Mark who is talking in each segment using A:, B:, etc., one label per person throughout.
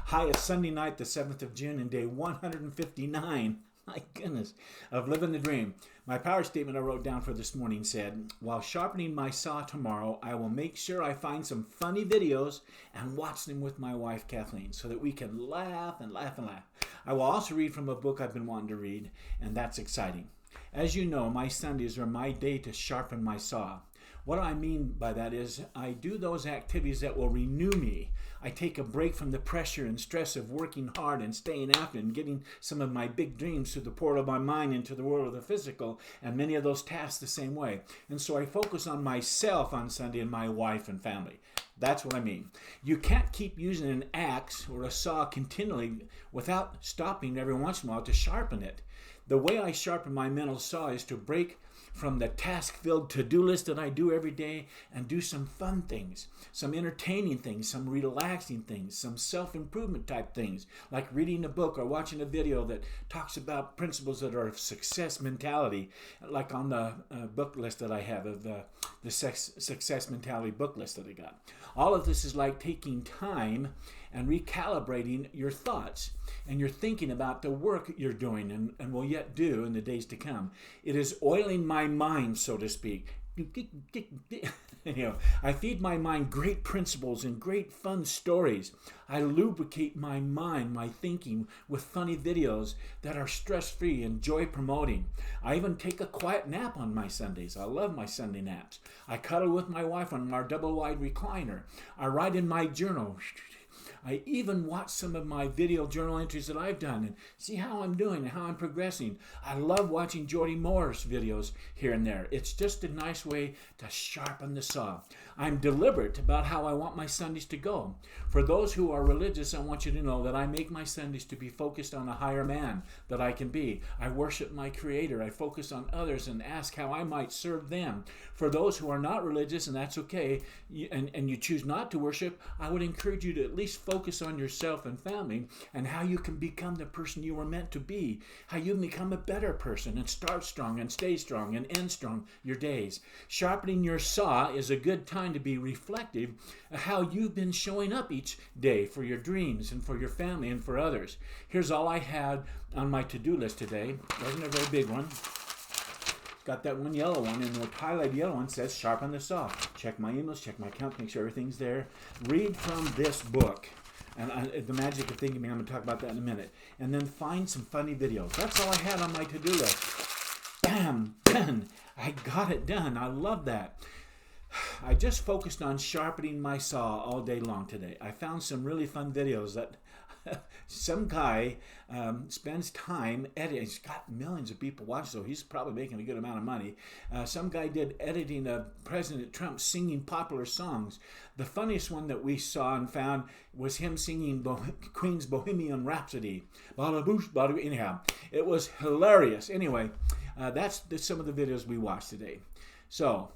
A: Hi, it's Sunday night, the 7th of June, and day 159, my goodness, of living the dream. My power statement I wrote down for this morning said, while sharpening my saw tomorrow, I will make sure I find some funny videos and watch them with my wife, Kathleen, so that we can laugh and laugh and laugh. I will also read from a book I've been wanting to read, and that's exciting. As you know, my Sundays are my day to sharpen my saw. What I mean by that is I do those activities that will renew me. I take a break from the pressure and stress of working hard and staying after and getting some of my big dreams through the portal of my mind into the world of the physical, and many of those tasks the same way. And so I focus on myself on Sunday and my wife and family. That's what I mean. You can't keep using an axe or a saw continually without stopping every once in a while to sharpen it. The way I sharpen my mental saw is to break from the task-filled to-do list that I do every day and do some fun things, some entertaining things, some relaxing things, some self-improvement type things, like reading a book or watching a video that talks about principles that are of success mentality, like on the book list that I have of the success mentality book list that I got. All of this is like taking time and recalibrating your thoughts and your thinking about the work you're doing and will yet do in the days to come. It is oiling my mind, so to speak. I feed my mind great principles and great fun stories. I lubricate my mind, my thinking, with funny videos that are stress-free and joy-promoting. I even take a quiet nap on my Sundays. I love my Sunday naps. I cuddle with my wife on our double-wide recliner. I write in my journal. I even watch some of my video journal entries that I've done and see how I'm doing and how I'm progressing. I love watching Jordy Moore's videos here and there. It's just a nice way to sharpen the saw. I'm deliberate about how I want my Sundays to go. For those who are religious, I want you to know that I make my Sundays to be focused on a higher man that I can be. I worship my Creator. I focus on others and ask how I might serve them. For those who are not religious, and that's okay, and you choose not to worship, I would encourage you to at least focus on yourself and family and how you can become the person you were meant to be, how you can become a better person and start strong and stay strong and end strong your days. Sharpening your saw is a good time to be reflective of how you've been showing up each day for your dreams and for your family and for others. Here's all I had on my to-do list today. Wasn't a very big one. Got that one yellow one, and the highlighted yellow one says sharpen the saw. Check my emails, check my account, make sure everything's there. Read from this book. And the magic of thinking, I'm going to talk about that in a minute. And then find some funny videos. That's all I had on my to-do list. Bam! Done! I got it done. I love that. I just focused on sharpening my saw all day long today. I found some really fun videos that some guy spends time editing. He's got millions of people watching, so he's probably making a good amount of money. Some guy did editing of President Trump singing popular songs. The funniest one that we saw and found was him singing Queen's Bohemian Rhapsody. Anyhow, it was hilarious. Anyway, that's some of the videos we watched today. So,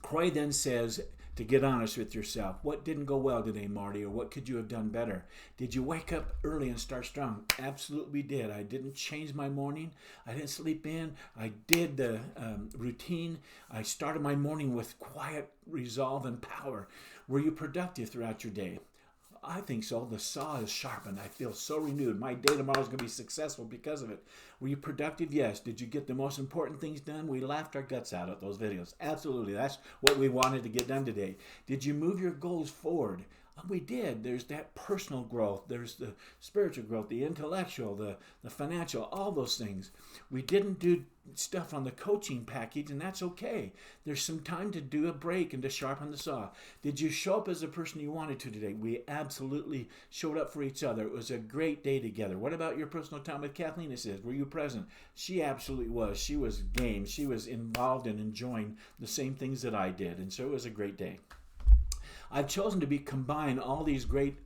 A: Croy then says, to get honest with yourself. What didn't go well today, Marty, or what could you have done better? Did you wake up early and start strong? Absolutely did. I didn't change my morning. I didn't sleep in. I did the routine. I started my morning with quiet resolve and power. Were you productive throughout your day? I think so. The saw is sharpened. I feel so renewed. My day tomorrow is going to be successful because of it. Were you productive? Yes. Did you get the most important things done? We laughed our guts out at those videos. Absolutely. That's what we wanted to get done today. Did you move your goals forward? We did. There's that personal growth. There's the spiritual growth, the intellectual, the financial, all those things. We didn't do stuff on the coaching package, and that's okay. There's some time to do a break and to sharpen the saw. Did you show up as the person you wanted to today? We absolutely showed up for each other. It was a great day together. What about your personal time with Kathleen? It says, were you present? She absolutely was. She was game. She was involved and enjoying the same things that I did, and so it was a great day. I've chosen to combine all these great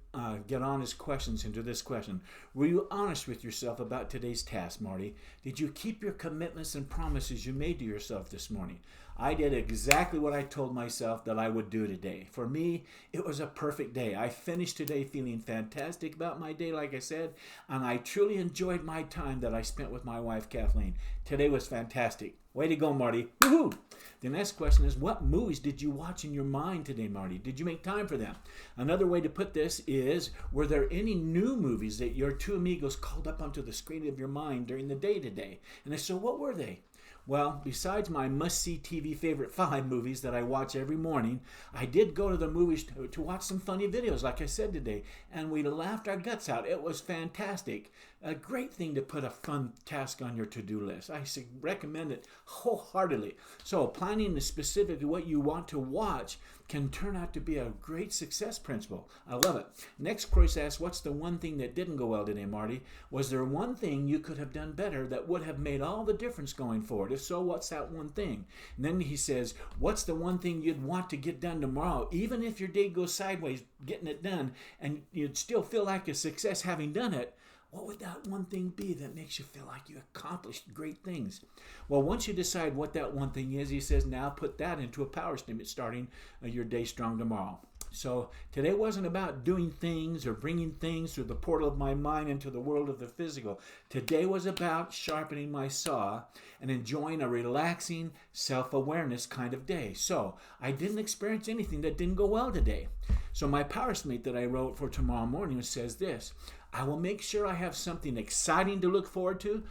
A: get honest questions into this question. Were you honest with yourself about today's task, Marty? Did you keep your commitments and promises you made to yourself this morning? I did exactly what I told myself that I would do today. For me, it was a perfect day. I finished today feeling fantastic about my day, like I said, and I truly enjoyed my time that I spent with my wife, Kathleen. Today was fantastic. Way to go, Marty. Woohoo! The next question is, what movies did you watch in your mind today, Marty? Did you make time for them? Another way to put this is, were there any new movies that your two amigos called up onto the screen of your mind during the day today? And if so, what were they? Well, besides my must-see TV favorite 5 movies that I watch every morning, I did go to the movies to watch some funny videos, like I said today, and we laughed our guts out. It was fantastic. A great thing to put a fun task on your to-do list. I recommend it wholeheartedly. So planning specifically what you want to watch can turn out to be a great success principle. I love it. Next, Croyce asks, what's the one thing that didn't go well today, Marty? Was there one thing you could have done better that would have made all the difference going forward? If so, what's that one thing? And then he says, what's the one thing you'd want to get done tomorrow, even if your day goes sideways getting it done, and you'd still feel like a success having done it? What would that one thing be that makes you feel like you accomplished great things? Well, once you decide what that one thing is, he says, now put that into a power statement starting your day strong tomorrow. So today wasn't about doing things or bringing things through the portal of my mind into the world of the physical. Today was about sharpening my saw and enjoying a relaxing, self-awareness kind of day. So I didn't experience anything that didn't go well today. So my power statement that I wrote for tomorrow morning says this: I will make sure I have something exciting to look forward to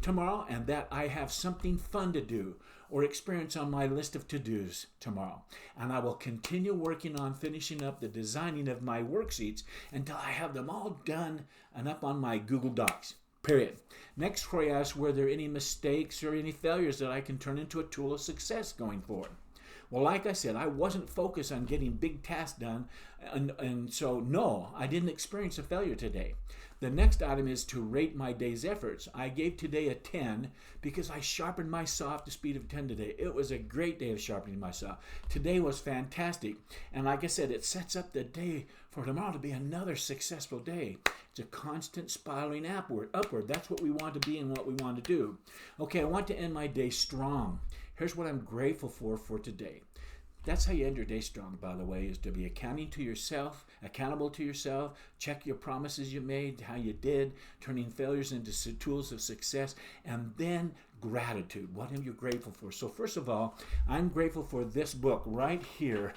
A: tomorrow, and that I have something fun to do or experience on my list of to-dos tomorrow. And I will continue working on finishing up the designing of my worksheets until I have them all done and up on my Google Docs. Period. Next, Croy asks, were there any mistakes or any failures that I can turn into a tool of success going forward? Well, like I said, I wasn't focused on getting big tasks done, and so no, I didn't experience a failure today. The next item is to rate my day's efforts. I gave today a 10 because I sharpened my saw at the speed of 10 today. It was a great day of sharpening my saw. Today was fantastic, and like I said, it sets up the day for tomorrow to be another successful day. It's a constant spiraling upward. That's what we want to be and what we want to do. Okay, I want to end my day strong. Here's what I'm grateful for today. That's how you end your day strong, by the way, is to be accountable to yourself, check your promises you made, how you did, turning failures into tools of success, and then gratitude. What are you grateful for? So first of all, I'm grateful for this book right here,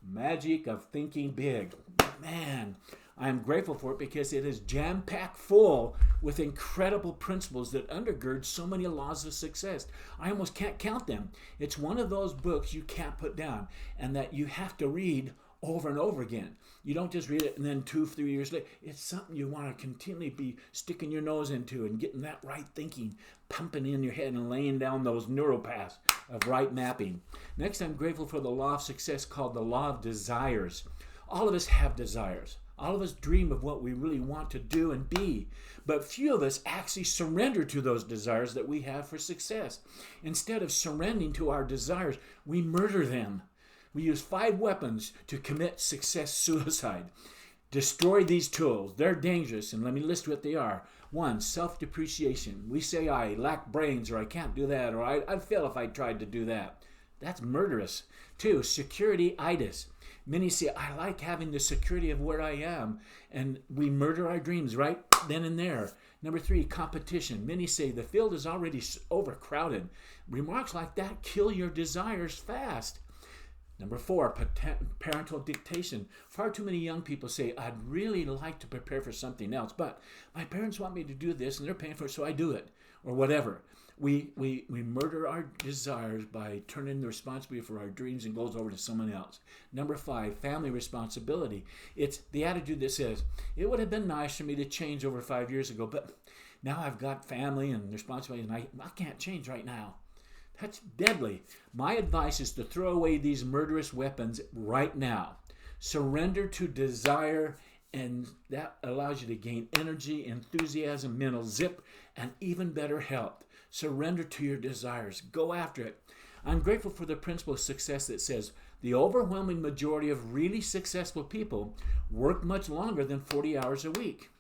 A: Magic of Thinking Big. Man, I'm grateful for it because it is jam-packed full with incredible principles that undergird so many laws of success. I almost can't count them. It's one of those books you can't put down and that you have to read over and over again. You don't just read it and then 2-3 years later. It's something you want to continually be sticking your nose into and getting that right thinking pumping in your head and laying down those neural paths of right mapping. Next, I'm grateful for the law of success called the law of desires. All of us have desires. All of us dream of what we really want to do and be, but few of us actually surrender to those desires that we have for success. Instead of surrendering to our desires, we murder them. We use 5 weapons to commit success suicide. Destroy these tools. They're dangerous, and let me list what they are. 1, self-depreciation. We say, I lack brains, or I can't do that, or I'd fail if I tried to do that. That's murderous. 2, security-itis. Many say, I like having the security of where I am, and we murder our dreams right then and there. Number 3, competition. Many say the field is already overcrowded. Remarks like that kill your desires fast. Number 4, parental dictation. Far too many young people say, I'd really like to prepare for something else, but my parents want me to do this, and they're paying for it, so I do it, or whatever. We murder our desires by turning the responsibility for our dreams and goals over to someone else. Number 5, family responsibility. It's the attitude that says, it would have been nice for me to change over 5 years ago, but now I've got family and responsibility, and I can't change right now. That's deadly. My advice is to throw away these murderous weapons right now. Surrender to desire, and that allows you to gain energy, enthusiasm, mental zip, and even better health. Surrender to your desires. Go after it. I'm grateful for the principle of success that says the overwhelming majority of really successful people work much longer than 40 hours a week.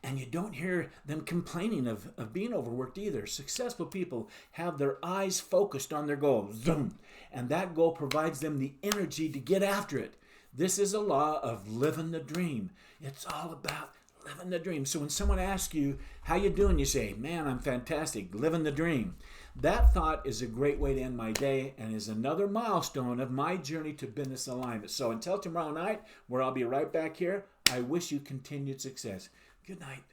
A: And you don't hear them complaining of being overworked either. Successful people have their eyes focused on their goal. Zoom. And that goal provides them the energy to get after it. This is a law of living the dream. It's all about living the dream. So when someone asks you, how you doing? You say, man, I'm fantastic, living the dream. That thought is a great way to end my day and is another milestone of my journey to business alignment. So until tomorrow night, where I'll be right back here, I wish you continued success. Good night.